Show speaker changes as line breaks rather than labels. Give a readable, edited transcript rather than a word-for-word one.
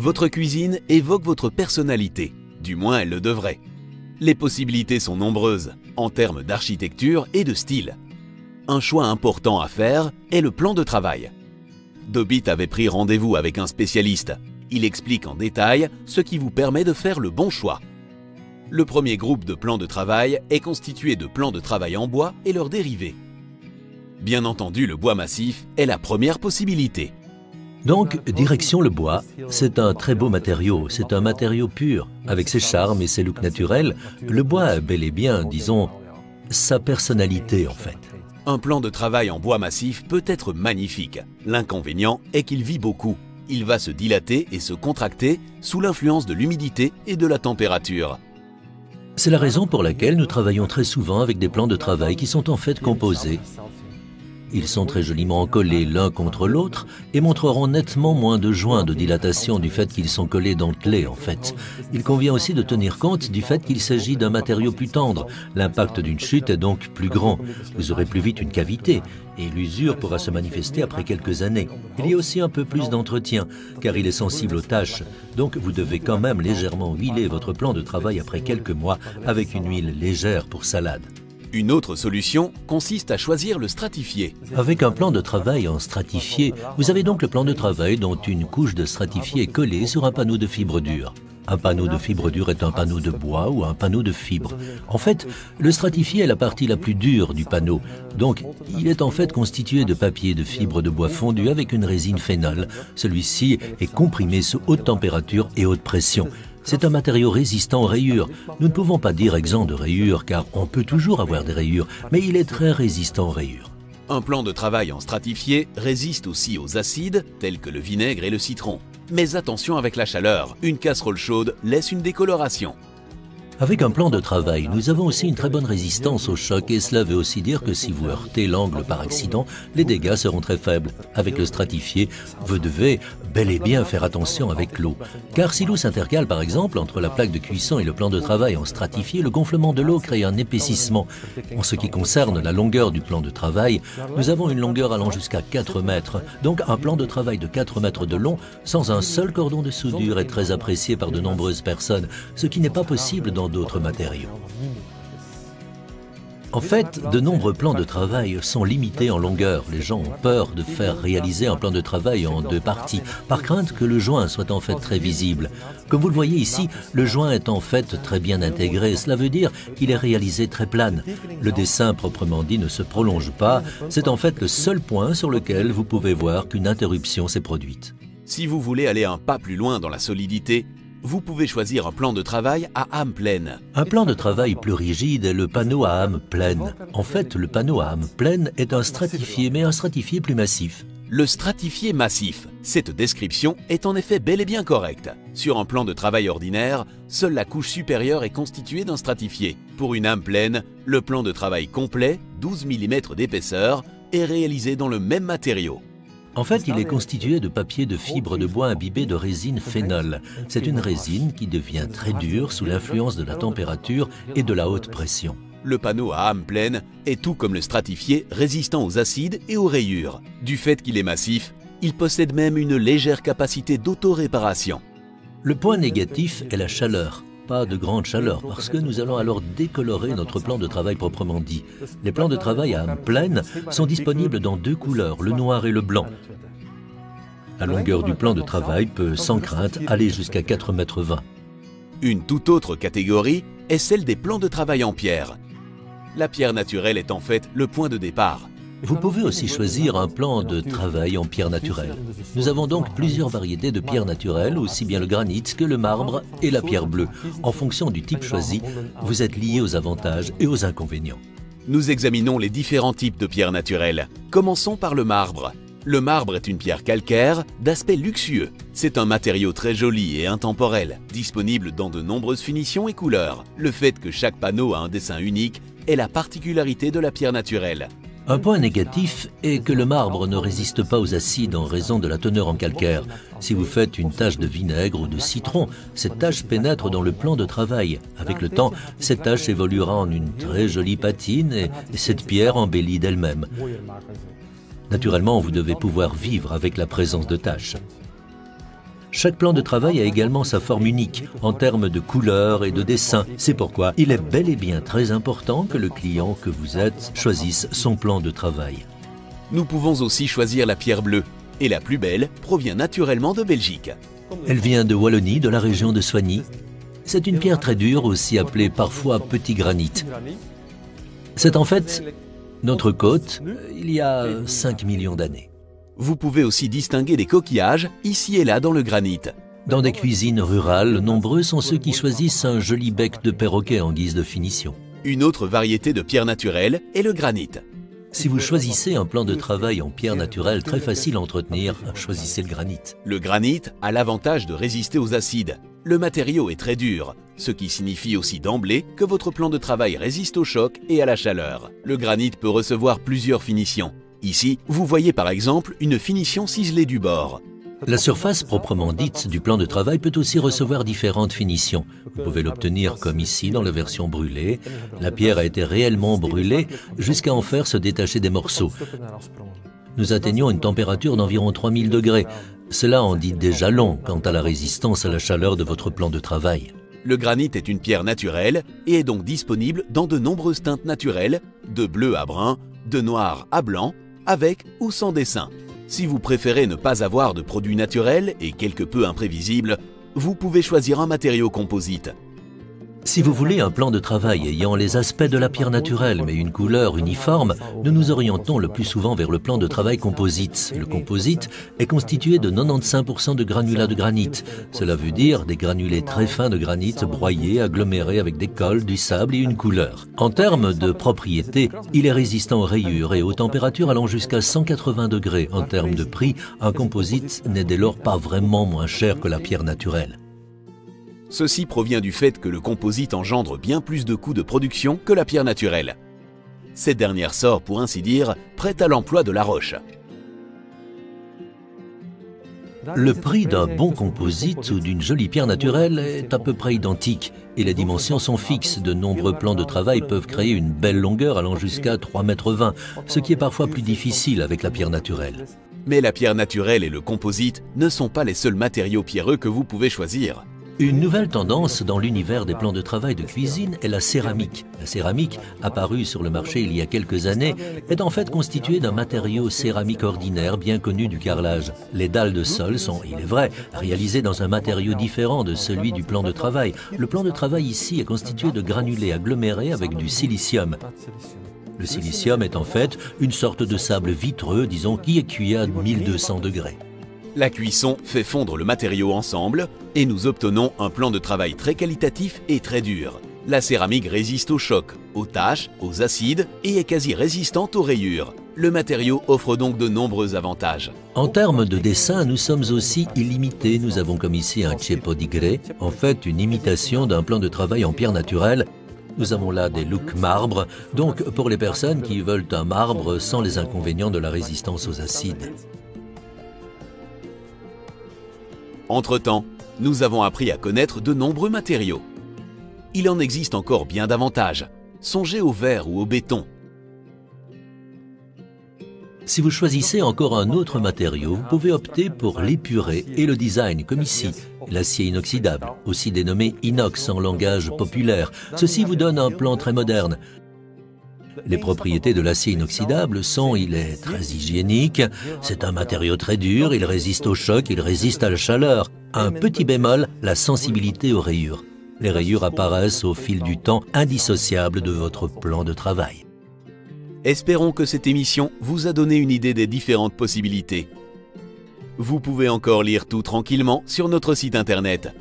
Votre cuisine évoque votre personnalité, du moins elle le devrait. Les possibilités sont nombreuses, en termes d'architecture et de style. Un choix important à faire est le plan de travail. Dobit avait pris rendez-vous avec un spécialiste. Il explique en détail ce qui vous permet de faire le bon choix. Le premier groupe de plans de travail est constitué de plans de travail en bois et leurs dérivés. Bien entendu, le bois massif est la première possibilité.
Donc, direction le bois, c'est un très beau matériau, c'est un matériau pur. Avec ses charmes et ses looks naturels, le bois a bel et bien, disons, sa personnalité en fait.
Un plan de travail en bois massif peut être magnifique. L'inconvénient est qu'il vit beaucoup. Il va se dilater et se contracter sous l'influence de l'humidité et de la température.
C'est la raison pour laquelle nous travaillons très souvent avec des plans de travail qui sont en fait composés. Ils sont très joliment collés l'un contre l'autre et montreront nettement moins de joints de dilatation du fait qu'ils sont collés dentelés en fait. Il convient aussi de tenir compte du fait qu'il s'agit d'un matériau plus tendre. L'impact d'une chute est donc plus grand. Vous aurez plus vite une cavité et l'usure pourra se manifester après quelques années. Il y a aussi un peu plus d'entretien car il est sensible aux taches. Donc vous devez quand même légèrement huiler votre plan de travail après quelques mois avec une huile légère pour salade.
Une autre solution consiste à choisir le stratifié.
Avec un plan de travail en stratifié, vous avez donc le plan de travail dont une couche de stratifié est collée sur un panneau de fibre dure. Un panneau de fibre dure est un panneau de bois ou un panneau de fibre. En fait, le stratifié est la partie la plus dure du panneau. Donc, il est en fait constitué de papier de fibre de bois fondu avec une résine phénol. Celui-ci est comprimé sous haute température et haute pression. C'est un matériau résistant aux rayures. Nous ne pouvons pas dire exempt de rayures car on peut toujours avoir des rayures, mais il est très résistant aux rayures.
Un plan de travail en stratifié résiste aussi aux acides tels que le vinaigre et le citron. Mais attention avec la chaleur, une casserole chaude laisse une décoloration.
Avec un plan de travail, nous avons aussi une très bonne résistance au choc et cela veut aussi dire que si vous heurtez l'angle par accident, les dégâts seront très faibles. Avec le stratifié, vous devez bel et bien faire attention avec l'eau. Car si l'eau s'intercale par exemple entre la plaque de cuisson et le plan de travail en stratifié, le gonflement de l'eau crée un épaississement. En ce qui concerne la longueur du plan de travail, nous avons une longueur allant jusqu'à 4 mètres. Donc un plan de travail de 4 mètres de long sans un seul cordon de soudure est très apprécié par de nombreuses personnes, ce qui n'est pas possible dans d'autres matériaux. En fait, de nombreux plans de travail sont limités en longueur. Les gens ont peur de faire réaliser un plan de travail en 2 parties, par crainte que le joint soit en fait très visible. Comme vous le voyez ici, le joint est en fait très bien intégré. Cela veut dire qu'il est réalisé très plane. Le dessin proprement dit ne se prolonge pas. C'est en fait le seul point sur lequel vous pouvez voir qu'une interruption s'est produite.
Si vous voulez aller un pas plus loin dans la solidité, vous pouvez choisir un plan de travail à âme pleine.
Un plan de travail plus rigide est le panneau à âme pleine. En fait, le panneau à âme pleine est un stratifié, mais un stratifié plus massif.
Le stratifié massif. Cette description est en effet bel et bien correcte. Sur un plan de travail ordinaire, seule la couche supérieure est constituée d'un stratifié. Pour une âme pleine, le plan de travail complet, 12 mm d'épaisseur, est réalisé dans le même matériau.
En fait, il est constitué de papier de fibre de bois imbibé de résine phénol. C'est une résine qui devient très dure sous l'influence de la température et de la haute pression.
Le panneau à âme pleine est tout comme le stratifié résistant aux acides et aux rayures. Du fait qu'il est massif, il possède même une légère capacité d'autoréparation.
Le point négatif est la chaleur. Pas de grande chaleur parce que nous allons alors décolorer notre plan de travail proprement dit. Les plans de travail à âme pleine sont disponibles dans 2 couleurs, le noir et le blanc. La longueur du plan de travail peut sans crainte aller jusqu'à 4,20 m.
Une toute autre catégorie est celle des plans de travail en pierre. La pierre naturelle est en fait le point de départ.
Vous pouvez aussi choisir un plan de travail en pierre naturelle. Nous avons donc plusieurs variétés de pierres naturelles, aussi bien le granit que le marbre et la pierre bleue. En fonction du type choisi, vous êtes lié aux avantages et aux inconvénients.
Nous examinons les différents types de pierres naturelles. Commençons par le marbre. Le marbre est une pierre calcaire d'aspect luxueux. C'est un matériau très joli et intemporel, disponible dans de nombreuses finitions et couleurs. Le fait que chaque panneau a un dessin unique est la particularité de la pierre naturelle.
Un point négatif est que le marbre ne résiste pas aux acides en raison de la teneur en calcaire. Si vous faites une tache de vinaigre ou de citron, cette tache pénètre dans le plan de travail. Avec le temps, cette tache évoluera en une très jolie patine et cette pierre embellit d'elle-même. Naturellement, vous devez pouvoir vivre avec la présence de taches. Chaque plan de travail a également sa forme unique en termes de couleur et de dessin. C'est pourquoi il est bel et bien très important que le client que vous êtes choisisse son plan de travail.
Nous pouvons aussi choisir la pierre bleue, et la plus belle provient naturellement de Belgique.
Elle vient de Wallonie, de la région de Soigny. C'est une pierre très dure, aussi appelée parfois petit granit. C'est en fait notre côte il y a 5 millions d'années.
Vous pouvez aussi distinguer des coquillages ici et là dans le granit.
Dans des cuisines rurales, nombreux sont ceux qui choisissent un joli bec de perroquet en guise de finition.
Une autre variété de pierre naturelle est le granit.
Si vous choisissez un plan de travail en pierre naturelle très facile à entretenir, choisissez le granit.
Le granit a l'avantage de résister aux acides. Le matériau est très dur, ce qui signifie aussi d'emblée que votre plan de travail résiste au choc et à la chaleur. Le granit peut recevoir plusieurs finitions. Ici, vous voyez par exemple une finition ciselée du bord.
La surface proprement dite du plan de travail peut aussi recevoir différentes finitions. Vous pouvez l'obtenir comme ici dans la version brûlée. La pierre a été réellement brûlée jusqu'à en faire se détacher des morceaux. Nous atteignons une température d'environ 3000 degrés. Cela en dit déjà long quant à la résistance à la chaleur de votre plan de travail.
Le granit est une pierre naturelle et est donc disponible dans de nombreuses teintes naturelles, de bleu à brun, de noir à blanc, avec ou sans dessin. Si vous préférez ne pas avoir de produits naturels et quelque peu imprévisibles, vous pouvez choisir un matériau composite.
Si vous voulez un plan de travail ayant les aspects de la pierre naturelle mais une couleur uniforme, nous nous orientons le plus souvent vers le plan de travail composite. Le composite est constitué de 95% de granulats de granit. Cela veut dire des granulés très fins de granit broyés, agglomérés avec des cols, du sable et une couleur. En termes de propriétés, il est résistant aux rayures et aux températures allant jusqu'à 180 degrés. En termes de prix, un composite n'est dès lors pas vraiment moins cher que la pierre naturelle.
Ceci provient du fait que le composite engendre bien plus de coûts de production que la pierre naturelle. Cette dernière sort, pour ainsi dire, prête à l'emploi de la roche.
Le prix d'un bon composite ou d'une jolie pierre naturelle est à peu près identique et les dimensions sont fixes. De nombreux plans de travail peuvent créer une belle longueur allant jusqu'à 3,20 m, ce qui est parfois plus difficile avec la pierre naturelle.
Mais la pierre naturelle et le composite ne sont pas les seuls matériaux pierreux que vous pouvez choisir.
Une nouvelle tendance dans l'univers des plans de travail de cuisine est la céramique. La céramique, apparue sur le marché il y a quelques années, est en fait constituée d'un matériau céramique ordinaire bien connu du carrelage. Les dalles de sol sont, il est vrai, réalisées dans un matériau différent de celui du plan de travail. Le plan de travail ici est constitué de granulés agglomérés avec du silicium. Le silicium est en fait une sorte de sable vitreux, disons, qui est cuit à 1200 degrés.
La cuisson fait fondre le matériau ensemble et nous obtenons un plan de travail très qualitatif et très dur. La céramique résiste aux chocs, aux taches, aux acides et est quasi résistante aux rayures. Le matériau offre donc de nombreux avantages.
En termes de dessin, nous sommes aussi illimités. Nous avons comme ici un ceppo di grès, en fait une imitation d'un plan de travail en pierre naturelle. Nous avons là des looks marbre, donc pour les personnes qui veulent un marbre sans les inconvénients de la résistance aux acides.
Entre-temps, nous avons appris à connaître de nombreux matériaux. Il en existe encore bien davantage. Songez au verre ou au béton.
Si vous choisissez encore un autre matériau, vous pouvez opter pour l'épuré et le design, comme ici, l'acier inoxydable, aussi dénommé inox en langage populaire. Ceci vous donne un plan très moderne. Les propriétés de l'acier inoxydable sont, il est très hygiénique, c'est un matériau très dur, il résiste au choc, il résiste à la chaleur. Un petit bémol, la sensibilité aux rayures. Les rayures apparaissent au fil du temps indissociables de votre plan de travail.
Espérons que cette émission vous a donné une idée des différentes possibilités. Vous pouvez encore lire tout tranquillement sur notre site internet.